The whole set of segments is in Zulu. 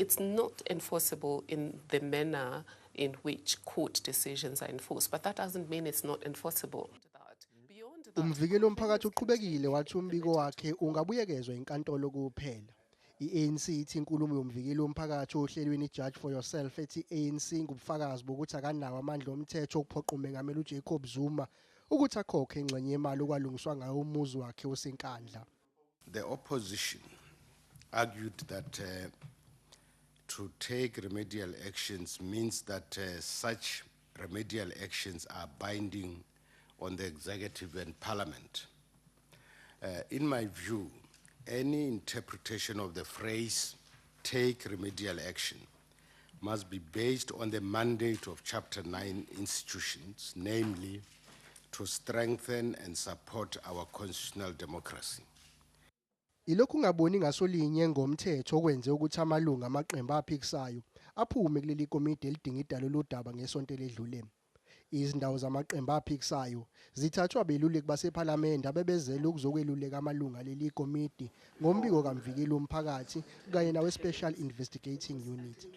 it's not enforceable in the manner in which court decisions are enforced, but that doesn't mean it's not enforceable. Umvikeli woMphakathi uqhubekile wathi umbiko wakhe ungabuyekezwa inkantolo kuphela. I-ANC ithi inkulumo yomvikeli woMphakathi ohlelweni Judge for Yourself ethi ANC ngubufakazi bokuthi akanawo amandla omthetho okuphoqa umengameli uJacob Zuma ukuthi akhokhe ingxenye yemali okwalungiswa ngayo umuzi wakhe oseNkandla. The opposition argued that to take remedial actions means that such remedial actions are binding on the executive and parliament. In my view, any interpretation of the phrase take remedial action must be based on the mandate of Chapter 9 institutions, namely to strengthen and support our constitutional democracy. Ilokhu ngaboni ngasolinye ngomthetho okwenze ukuthi amalungu amaqembu aphikisayo aphume kulelikomiti elidinga idalo lodaba ngesonto eledlule. Izindawo zamaqembu aphikisayo zithathwa abeluleki basephalamende abebezela ukuzokweluleka amalungu alelikomiti ngombiko kamvikeli woMphakathi kanye nawe Special Investigating Unit.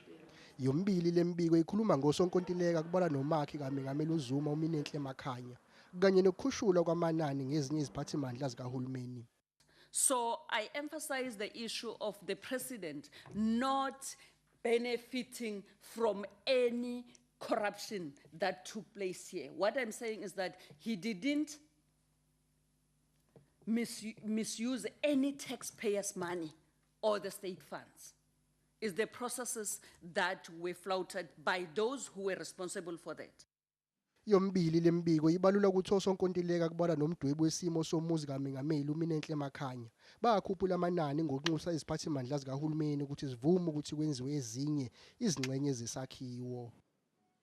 Yombili lembiko ikhuluma ngosonkontileka kubala nomakhe kaMengameli uZuma uminenhle emakhanya kanye nokukhushulwa kwamanani ngezinye iziphathimandla zikahulumeni. So I emphasize the issue of the president not benefiting from any corruption that took place here. What I'm saying is that he didn't misuse any taxpayers' money or the state funds. It's the processes that were flouted by those who were responsible for that. Yombili lembiko ibalula ukuthi osonkontileka kubala nomdwebi wesimo somuzi kaMengameli uminenhle emakhanya bakhuphula amanani ngokunxusa iziphathimandla zikahulumeni ukuthi zivume ukuthi kwenziwe ezinye izingxenye zesakhiwo.